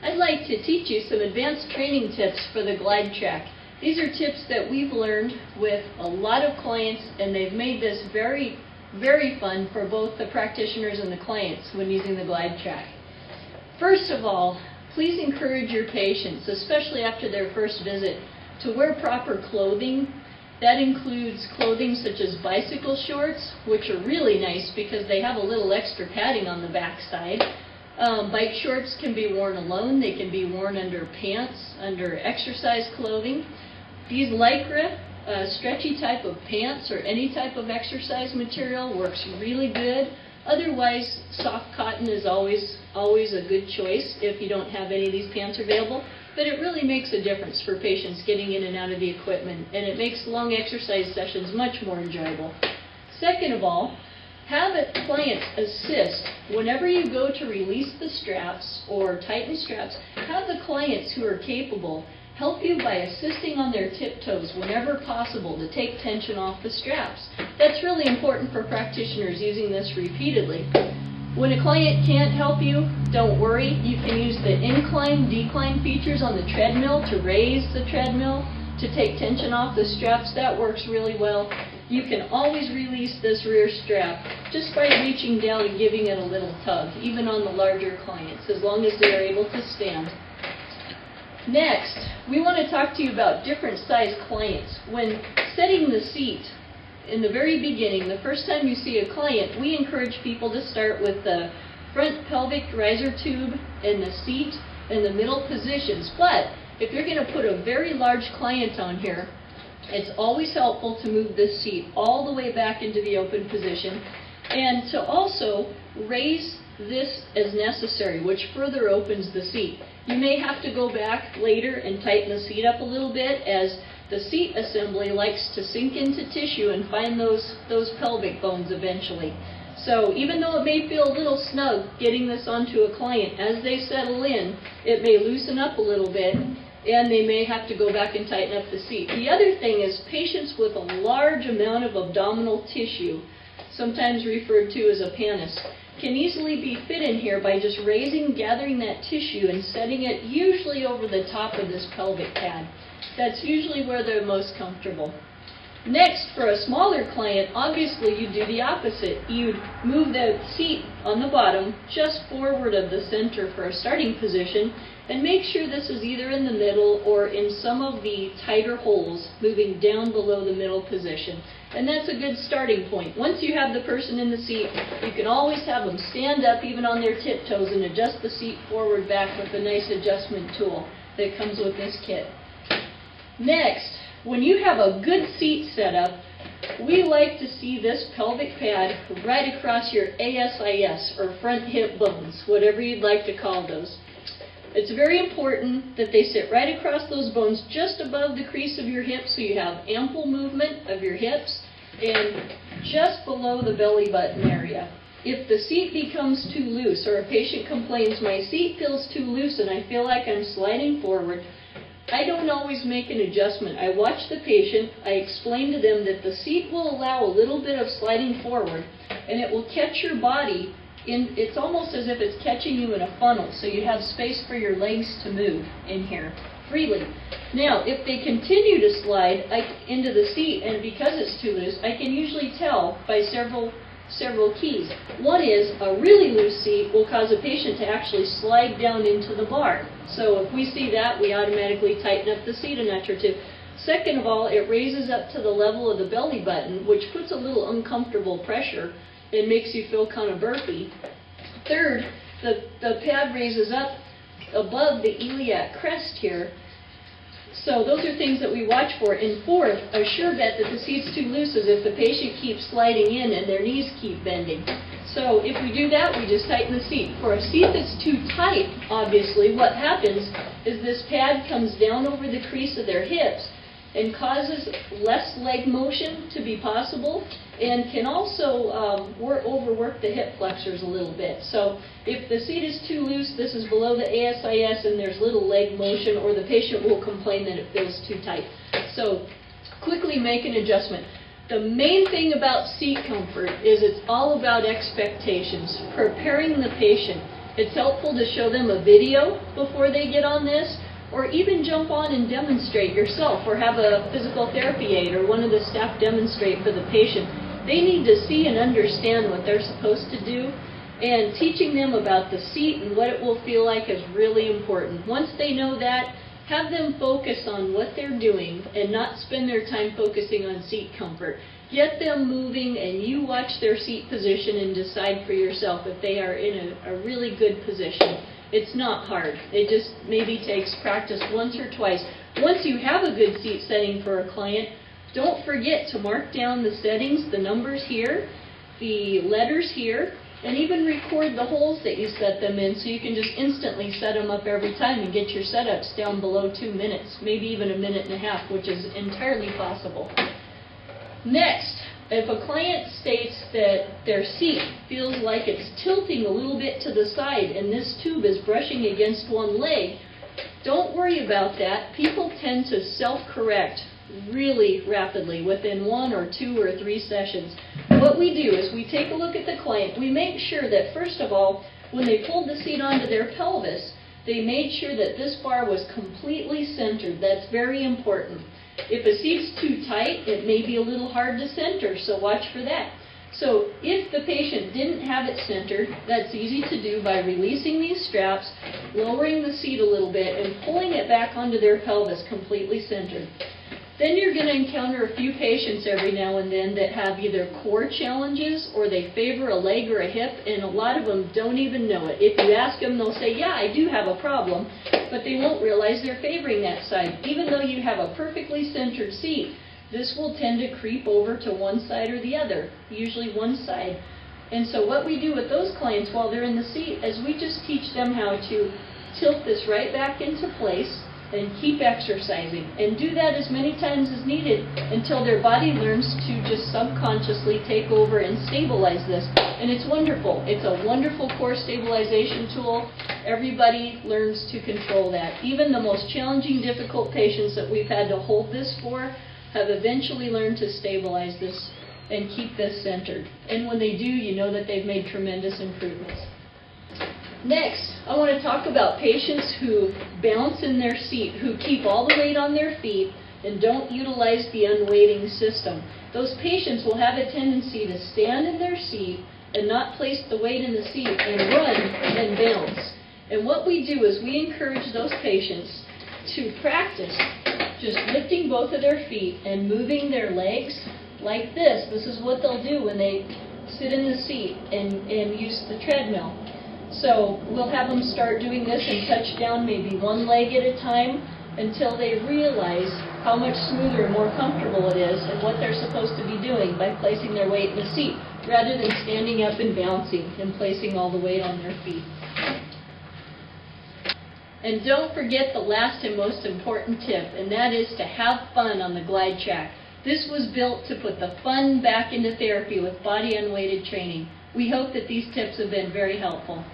I'd like to teach you some advanced training tips for the GlideTrak. These are tips that we've learned with a lot of clients, and they've made this very, very fun for both the practitioners and the clients when using the GlideTrak. First of all, please encourage your patients, especially after their first visit, to wear proper clothing. That includes clothing such as bicycle shorts, which are really nice because they have a little extra padding on the backside. Bike shorts can be worn alone. They can be worn under pants, under exercise clothing. These Lycra, stretchy type of pants or any type of exercise material works really good. Otherwise, soft cotton is always a good choice if you don't have any of these pants available. But it really makes a difference for patients getting in and out of the equipment, and it makes long exercise sessions much more enjoyable. Second of all, have clients assist. Whenever you go to release the straps or tighten straps, have the clients who are capable help you by assisting on their tiptoes whenever possible to take tension off the straps. That's really important for practitioners using this repeatedly. When a client can't help you, don't worry. You can use the incline, decline features on the treadmill to raise the treadmill, to take tension off the straps. That works really well. You can always release this rear strap just by reaching down and giving it a little tug, even on the larger clients, as long as they're able to stand. Next, we want to talk to you about different size clients. When setting the seat, in the very beginning, the first time you see a client, we encourage people to start with the front pelvic riser tube and the seat in the middle positions. But if you're going to put a very large client on here, it's always helpful to move this seat all the way back into the open position, and to also raise this as necessary, which further opens the seat. You may have to go back later and tighten the seat up a little bit, as the seat assembly likes to sink into tissue and find those pelvic bones eventually. So even though it may feel a little snug getting this onto a client, as they settle in, it may loosen up a little bit, and they may have to go back and tighten up the seat. The other thing is patients with a large amount of abdominal tissue, sometimes referred to as a pannus, can easily be fit in here by just gathering that tissue and setting it usually over the top of this pelvic pad. That's usually where they're most comfortable. Next, for a smaller client, obviously you do the opposite. You'd move the seat on the bottom just forward of the center for a starting position, and make sure this is either in the middle or in some of the tighter holes, moving down below the middle position. And that's a good starting point. Once you have the person in the seat, you can always have them stand up even on their tiptoes and adjust the seat forward back with a nice adjustment tool that comes with this kit. Next, when you have a good seat set up, we like to see this pelvic pad right across your ASIS, or front hip bones, whatever you'd like to call those. It's very important that they sit right across those bones just above the crease of your hips, so you have ample movement of your hips, and just below the belly button area. If the seat becomes too loose, or a patient complains, my seat feels too loose and I feel like I'm sliding forward, I don't always make an adjustment. I watch the patient, I explain to them that the seat will allow a little bit of sliding forward, and it will catch your body it's almost as if it's catching you in a funnel, so you have space for your legs to move in here freely. Now, if they continue to slide into the seat, and because it's too loose, I can usually tell by several keys. One is a really loose seat will cause a patient to actually slide down into the bar. So if we see that, we automatically tighten up the seat a notch or two. Second of all, it raises up to the level of the belly button, which puts a little uncomfortable pressure. It makes you feel kind of burpy. Third, the pad raises up above the iliac crest here. So those are things that we watch for. And fourth, a sure bet that the seat's too loose is if the patient keeps sliding in and their knees keep bending. So if we do that, we just tighten the seat. For a seat that's too tight, obviously, what happens is this pad comes down over the crease of their hips and causes less leg motion to be possible, and can also overwork the hip flexors a little bit. So if the seat is too loose, this is below the ASIS, and there's little leg motion, or the patient will complain that it feels too tight. So quickly make an adjustment. The main thing about seat comfort is it's all about expectations, preparing the patient. It's helpful to show them a video before they get on this, or even jump on and demonstrate yourself, or have a physical therapy aide or one of the staff demonstrate for the patient. They need to see and understand what they're supposed to do, and teaching them about the seat and what it will feel like is really important. Once they know that, have them focus on what they're doing and not spend their time focusing on seat comfort. Get them moving, and you watch their seat position and decide for yourself if they are in a really good position. It's not hard. It just maybe takes practice once or twice. Once you have a good seat setting for a client, don't forget to mark down the settings, the numbers here, the letters here, and even record the holes that you set them in so you can just instantly set them up every time and get your setups down below 2 minutes, maybe even 1.5 minutes, which is entirely possible. Next, if a client states that their seat feels like it's tilting a little bit to the side and this tube is brushing against one leg, don't worry about that. People tend to self-correct really rapidly within 1 or 2 or 3 sessions. What we do is we take a look at the client. We make sure that, first of all, when they pulled the seat onto their pelvis, they made sure that this bar was completely centered. That's very important. If a seat's too tight, it may be a little hard to center, so watch for that. So if the patient didn't have it centered, that's easy to do by releasing these straps, lowering the seat a little bit, and pulling it back onto their pelvis completely centered. Then you're going to encounter a few patients every now and then that have either core challenges or they favor a leg or a hip, and a lot of them don't even know it. If you ask them, they'll say, yeah, I do have a problem, but they won't realize they're favoring that side. Even though you have a perfectly centered seat, this will tend to creep over to one side or the other, usually one side. And so what we do with those clients while they're in the seat is we just teach them how to tilt this right back into place and keep exercising, and do that as many times as needed until their body learns to just subconsciously take over and stabilize this. And it's wonderful. It's a wonderful core stabilization tool. Everybody learns to control that. Even the most challenging, difficult patients that we've had to hold this for have eventually learned to stabilize this and keep this centered. And when they do, you know that they've made tremendous improvements. Next, I want to talk about patients who bounce in their seat, who keep all the weight on their feet and don't utilize the unweighting system. Those patients will have a tendency to stand in their seat and not place the weight in the seat and run and bounce. And what we do is we encourage those patients to practice just lifting both of their feet and moving their legs like this. This is what they'll do when they sit in the seat and use the treadmill. So we'll have them start doing this and touch down maybe one leg at a time until they realize how much smoother and more comfortable it is and what they're supposed to be doing by placing their weight in the seat rather than standing up and bouncing and placing all the weight on their feet. And don't forget the last and most important tip, and that is to have fun on the GlideTrak. This was built to put the fun back into therapy with body unweighted training. We hope that these tips have been very helpful.